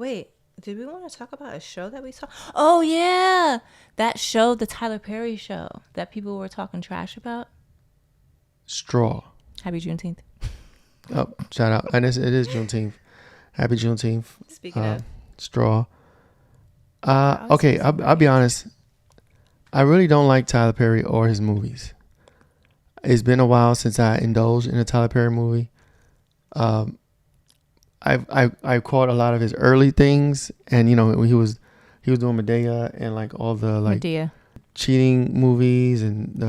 Wait, did we want to talk about a show that we saw? Oh yeah, that show, the Tyler Perry show that people were talking trash about. Straw. Happy Juneteenth. Oh, shout out. And it is Juneteenth. Happy Juneteenth. Speaking of Straw. Okay, I'll be honest. I really don't like Tyler Perry or his movies. It's been a while since I indulged in a Tyler Perry movie. I caught a lot of his early things, and you know he was doing Medea and like all the like Medea. cheating movies and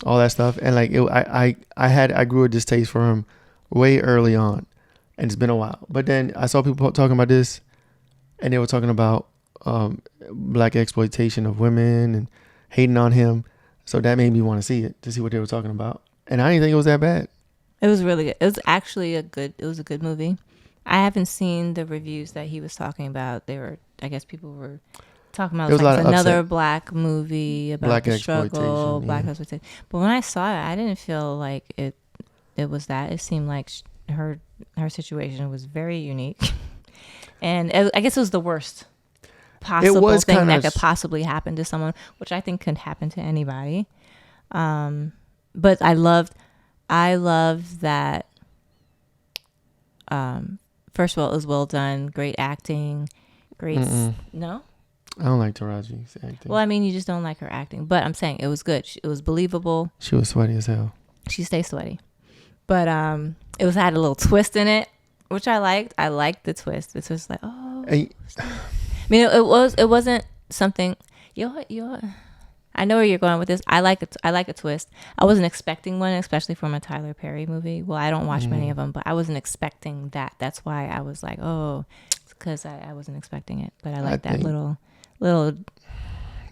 all that stuff, and like I grew a distaste for him way early on, and it's been a while. But then I saw people talking about this, and they were talking about black exploitation of women and hating on him. So that made me want to see it, to see what they were talking about. And I didn't think it was that bad. It was really good. It was actually a good movie. I haven't seen the reviews that he was talking about. I guess people were talking about like another black movie about black the struggle, exploitation, black exploitation. But when I saw it, I didn't feel like it was that. It seemed like her situation was very unique. And I guess it was the worst possible thing that could possibly happen to someone, which I think could happen to anybody. But I loved that. First of all, it was well done, great acting, great. No, I don't like Taraji's acting. Well, I mean, you just don't like her acting, but I'm saying it was good. It was believable. She was sweaty as hell. She stays sweaty, but it had a little twist in it, which I liked. I liked the twist. It's just like, oh. I mean, it wasn't something. I know where you're going with this. I like a twist. I wasn't expecting one, especially from a Tyler Perry movie. Well, I don't watch many of them, but I wasn't expecting that. That's why I was like, oh, it's because I wasn't expecting it. But I like that little. We're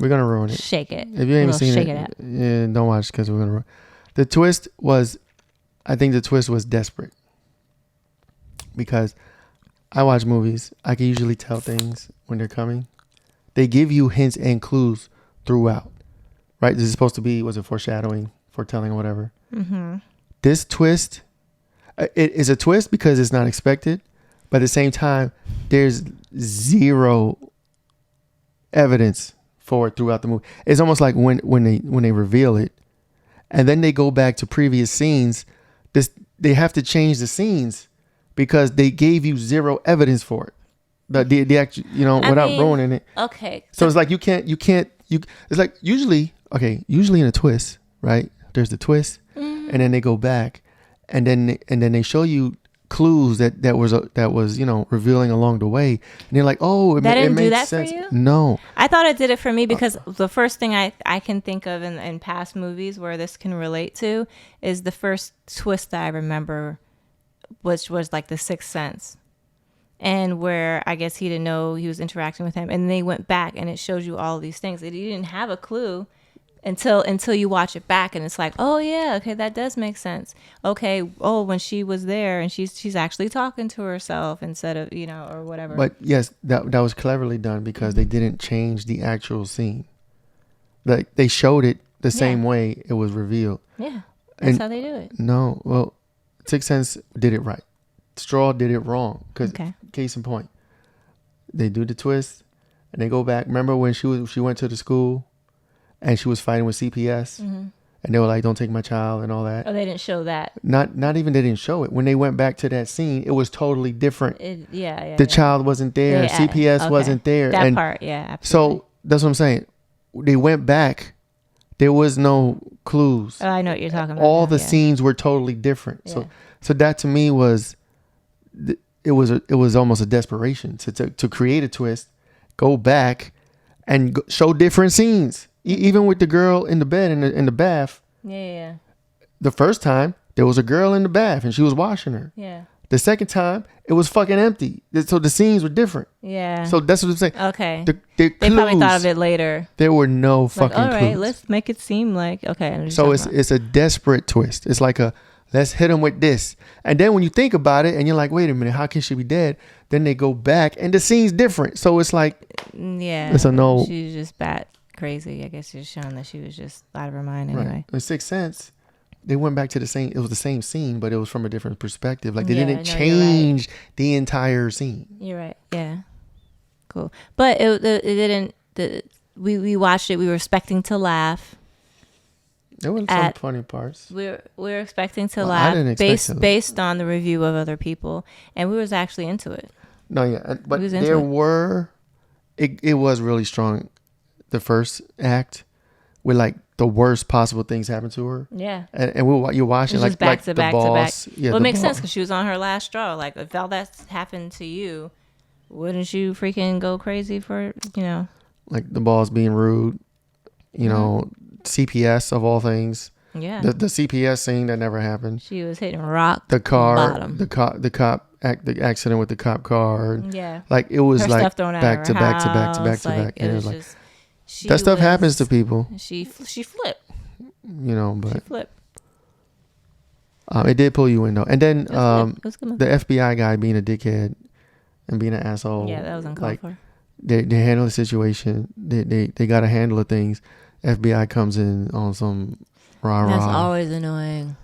gonna ruin it. Shake it. If you ain't seen it, yeah, don't watch because we're gonna ruin. The twist was, I think the twist was desperate. Because I watch movies, I can usually tell things when they're coming. They give you hints and clues throughout, right? This is supposed to be, was it foreshadowing, foretelling, or whatever? Mm-hmm. This twist, it is a twist because it's not expected, but at the same time, there's zero evidence for it throughout the movie. It's almost like when they reveal it, and then they go back to previous scenes. They have to change the scenes because they gave you zero evidence for it. The actual, without ruining it. Okay. So it's like you can't. It's like usually in a twist, right? There's the twist, and then they go back, and then they show you clues that was revealing along the way, and they're like, oh, it didn't makes do that sense. For you? No, I thought it did it for me because the first thing I can think of in past movies where this can relate to is the first twist that I remember, which was like The Sixth Sense. And where I guess he didn't know he was interacting with him, and they went back and it shows you all these things that you didn't have a clue until you watch it back, and it's like, oh yeah, okay, that does make sense. Okay, oh, when she was there and she's actually talking to herself instead of or whatever. But yes, that was cleverly done because they didn't change the actual scene. Like they showed it the same way it was revealed. Yeah, that's how they do it. No, well, Sixth Sense did it right. Straw did it wrong because case in point, they do the twist and they go back. Remember when she went to the school and she was fighting with CPS and they were like, don't take my child and all that. Oh, they didn't show that. Not even they didn't show it. When they went back to that scene, it was totally different. The child wasn't there. CPS wasn't there. That part, absolutely. So that's what I'm saying. They went back. There was no clues. Oh, I know what you're talking about. All the scenes were totally different. Yeah. So that to me was... It was almost a desperation to create a twist, go back, and show different scenes. Even with the girl in the bed in the bath. Yeah. The first time there was a girl in the bath and she was washing her. Yeah. The second time it was fucking empty. So the scenes were different. Yeah. So that's what I'm saying. Okay. They probably thought of it later. There were no fucking all right, clues. Let's make it seem like okay. So it's a desperate twist. It's like let's hit him with this. And then when you think about it and you're like, wait a minute, how can she be dead? Then they go back and the scene's different. So it's like, it's a no. She's just bat crazy. I guess she's showing that she was just out of her mind anyway. Right. In Sixth Sense, they went back to it was the same scene, but it was from a different perspective. Like they didn't change the entire scene. You're right. Yeah. cool. But it didn't. We watched it. We were expecting to laugh. There were some funny parts. We were expecting to I laugh didn't expect based on the review of other people, and we was actually into it. No, yeah, but there were. It was really strong. The first act, with like the worst possible things happen to her. Yeah, and you're watching like back to back to back. Yeah, well, it makes sense because she was on her last straw. Like if all that happened to you, wouldn't you freaking go crazy for like the boss being rude, CPS of all things. Yeah, the CPS scene that never happened. She was hitting rock. The car, bottom. the accident with the cop car. Yeah, like it was her like back to back to back to back to back, and it was like that stuff happens to people. She flipped. But she flipped. It did pull you in though, and then It was good. the FBI guy being a dickhead and being an asshole. Yeah, that was uncalled for. They handle the situation. They got a handle of things. FBI comes in on some rah-rah. That's always annoying.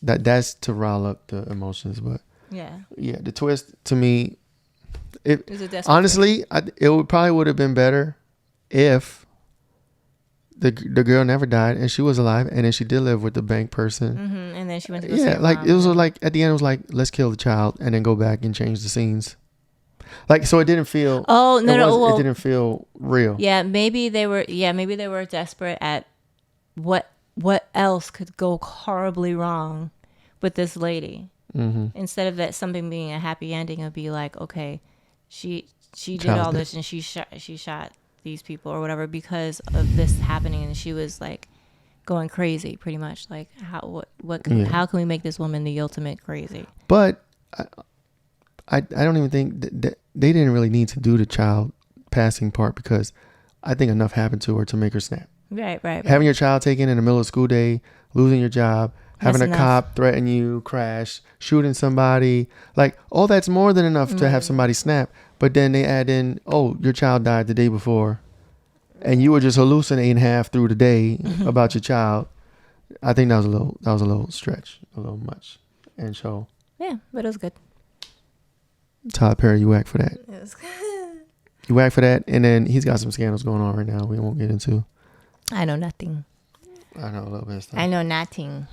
That's to rile up the emotions, but yeah, the twist to me, it was a honestly, it probably would have been better if the girl never died and she was alive, and then she did live with the bank person. Mm-hmm. And then she went to go see her like mom. it was like at the end it was like, let's kill the child and then go back and change the scenes. Like, so it didn't feel. Oh no! It didn't feel real. Yeah, maybe they were. Yeah, maybe they were desperate at what else could go horribly wrong with this lady. Mm-hmm. Instead of that something being a happy ending, it'd be like, okay, she did Child all this and she shot these people or whatever because of this happening, and she was like going crazy, pretty much. Like how how can we make this woman the ultimate crazy? But I don't even think that they didn't really need to do the child passing part, because I think enough happened to her to make her snap. Right. Having your child taken in the middle of school day, losing your job, having That's a enough. cop threaten you, crash, shooting somebody, like all that's more than enough to have somebody snap. But then they add in, oh, your child died the day before, and you were just hallucinating half through the day about your child. I think that was a little stretch, a little much. And so Yeah, but it was good. Tyler Perry, you whack for that. It was good. You whack for that, and then he's got some scandals going on right now we won't get into. I know nothing. I know a little bit of stuff. I know nothing.